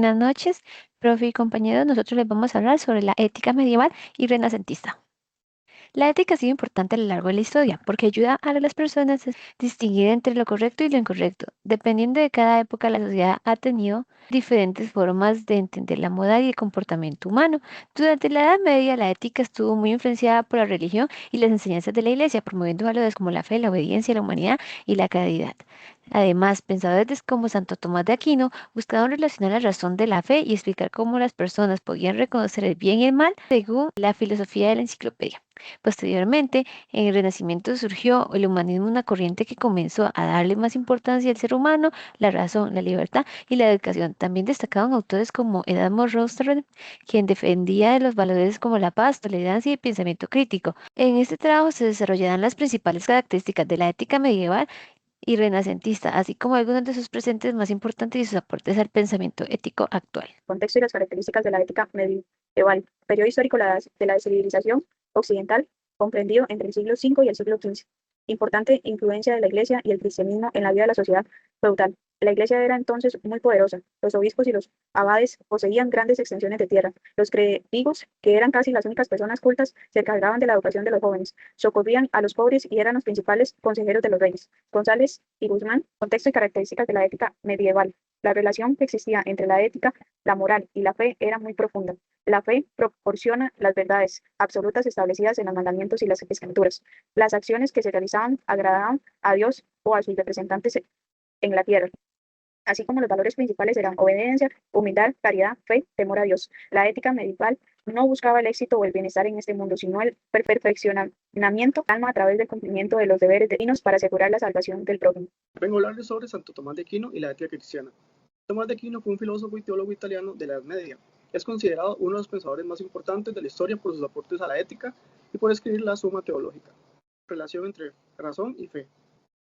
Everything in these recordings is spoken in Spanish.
Buenas noches, profe y compañeros. Nosotros les vamos a hablar sobre la ética medieval y renacentista. La ética ha sido importante a lo largo de la historia porque ayuda a las personas a distinguir entre lo correcto y lo incorrecto. Dependiendo de cada época, la sociedad ha tenido diferentes formas de entender la moral y el comportamiento humano. Durante la Edad Media, la ética estuvo muy influenciada por la religión y las enseñanzas de la Iglesia, promoviendo valores como la fe, la obediencia, la humanidad y la caridad. Además, pensadores como Santo Tomás de Aquino buscaban relacionar la razón de la fe y explicar cómo las personas podían reconocer el bien y el mal según la filosofía de la enciclopedia. Posteriormente, en el Renacimiento surgió el humanismo, una corriente que comenzó a darle más importancia al ser humano, la razón, la libertad y la educación. También destacaban autores como Erasmo Rothschild, quien defendía de los valores como la paz, tolerancia y pensamiento crítico. En este trabajo se desarrollarán las principales características de la ética medieval y renacentista, así como algunos de sus presentes más importantes y sus aportes al pensamiento ético actual. Contexto y las características de la ética medieval. Periodo histórico de la civilización occidental, comprendido entre el siglo V y el siglo XV. Importante influencia de la Iglesia y el cristianismo en la vida de la sociedad feudal. La Iglesia era entonces muy poderosa. Los obispos y los abades poseían grandes extensiones de tierra. Los clérigos, que eran casi las únicas personas cultas, se encargaban de la educación de los jóvenes, socorrían a los pobres y eran los principales consejeros de los reyes. González y Guzmán, contexto y características de la ética medieval. La relación que existía entre la ética, la moral y la fe era muy profunda. La fe proporciona las verdades absolutas establecidas en los mandamientos y las escrituras. Las acciones que se realizaban agradaban a Dios o a sus representantes en la tierra, así como los valores principales eran obediencia, humildad, caridad, fe, temor a Dios. La ética medieval no buscaba el éxito o el bienestar en este mundo, sino el perfeccionamiento alma a través del cumplimiento de los deberes divinos para asegurar la salvación del prójimo. Vengo a hablarles sobre Santo Tomás de Aquino y la ética cristiana. Tomás de Aquino fue un filósofo y teólogo italiano de la Edad Media. Es considerado uno de los pensadores más importantes de la historia por sus aportes a la ética y por escribir la Suma Teológica, relación entre razón y fe.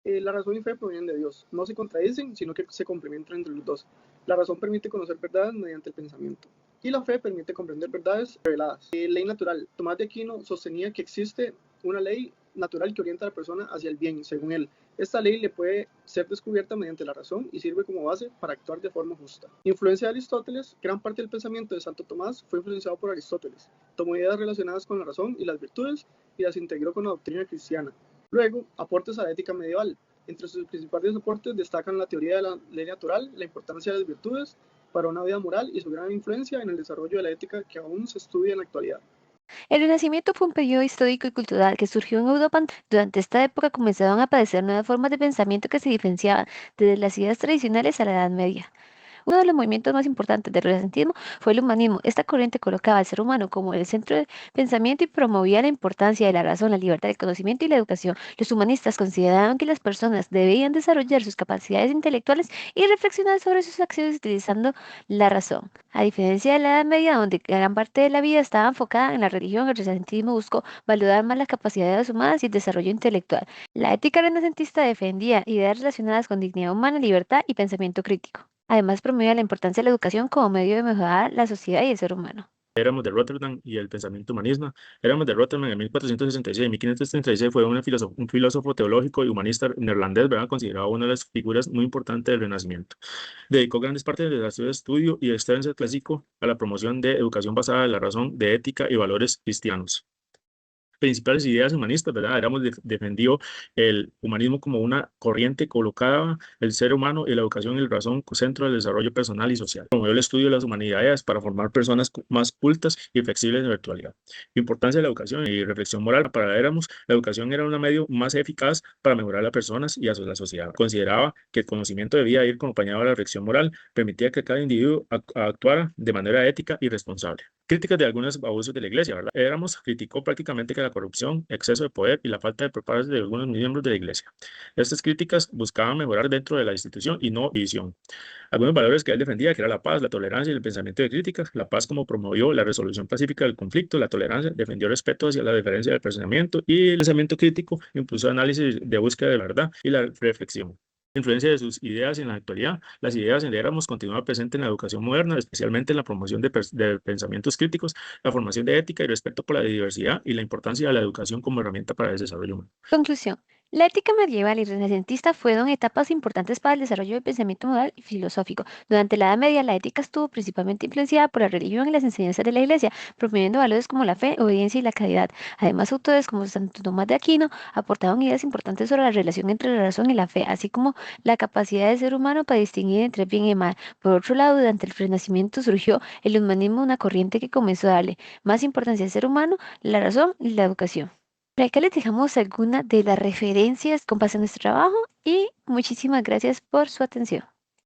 La razón y fe provienen de Dios, no se contradicen, sino que se complementan entre los dos. La razón permite conocer verdades mediante el pensamiento, y la fe permite comprender verdades reveladas. Ley natural. Tomás de Aquino sostenía que existe una ley natural que orienta a la persona hacia el bien, según él. Esta ley le puede ser descubierta mediante la razón y sirve como base para actuar de forma justa. Influencia de Aristóteles. Gran parte del pensamiento de Santo Tomás fue influenciado por Aristóteles. Tomó ideas relacionadas con la razón y las virtudes y las integró con la doctrina cristiana. Luego, aportes a la ética medieval. Entre sus principales aportes destacan la teoría de la ley natural, la importancia de las virtudes para una vida moral y su gran influencia en el desarrollo de la ética que aún se estudia en la actualidad. El Renacimiento fue un periodo histórico y cultural que surgió en Europa. Durante esta época comenzaron a aparecer nuevas formas de pensamiento que se diferenciaban desde las ideas tradicionales a la Edad Media. Uno de los movimientos más importantes del Renacentismo fue el humanismo. Esta corriente colocaba al ser humano como el centro del pensamiento y promovía la importancia de la razón, la libertad, el conocimiento y la educación. Los humanistas consideraban que las personas debían desarrollar sus capacidades intelectuales y reflexionar sobre sus acciones utilizando la razón. A diferencia de la Edad Media, donde gran parte de la vida estaba enfocada en la religión, el renacentismo buscó valorar más las capacidades humanas y el desarrollo intelectual. La ética renacentista defendía ideas relacionadas con dignidad humana, libertad y pensamiento crítico. Además, promovía la importancia de la educación como medio de mejorar la sociedad y el ser humano. Éramos de Rotterdam y el pensamiento humanista. Éramos de Rotterdam en 1466 y 1536 fue un filósofo teológico y humanista neerlandés, ¿verdad? Considerado una de las figuras muy importantes del Renacimiento. Dedicó grandes partes de su estudio y extenso clásico a la promoción de educación basada en la razón, de ética y valores cristianos. Principales ideas humanistas, ¿verdad? Defendido el humanismo como una corriente colocada el ser humano y la educación y la razón centro del desarrollo personal y social. Promovió el estudio de las humanidades para formar personas más cultas y flexibles en la actualidad. Importancia de la educación y reflexión moral. Para Éramos, la educación era un medio más eficaz para mejorar a las personas y a la sociedad. Consideraba que el conocimiento debía ir acompañado de la reflexión moral, permitía que cada individuo actuara de manera ética y responsable. Críticas de algunos abusos de la iglesia, ¿verdad? Criticó prácticamente que la corrupción, exceso de poder y la falta de preparación de algunos miembros de la iglesia. Estas críticas buscaban mejorar dentro de la institución y no división. Algunos valores que él defendía, que era la paz, la tolerancia y el pensamiento de críticas. La paz como promovió la resolución pacífica del conflicto, la tolerancia, defendió el respeto hacia la diferencia del pensamiento y el pensamiento crítico, impulsó análisis de búsqueda de verdad y la reflexión. Influencia de sus ideas en la actualidad. Las ideas en Éramos continúan presentes en la educación moderna, especialmente en la promoción de pensamientos críticos, la formación de ética y respeto por la diversidad y la importancia de la educación como herramienta para el desarrollo humano. Conclusión. La ética medieval y renacentista fueron etapas importantes para el desarrollo del pensamiento moral y filosófico. Durante la Edad Media, la ética estuvo principalmente influenciada por la religión y las enseñanzas de la Iglesia, promoviendo valores como la fe, obediencia y la caridad. Además, autores como Santo Tomás de Aquino aportaron ideas importantes sobre la relación entre la razón y la fe, así como la capacidad del ser humano para distinguir entre bien y mal. Por otro lado, durante el Renacimiento surgió el humanismo, una corriente que comenzó a darle más importancia al ser humano, la razón y la educación. Por acá les dejamos algunas de las referencias con base en nuestro trabajo y muchísimas gracias por su atención.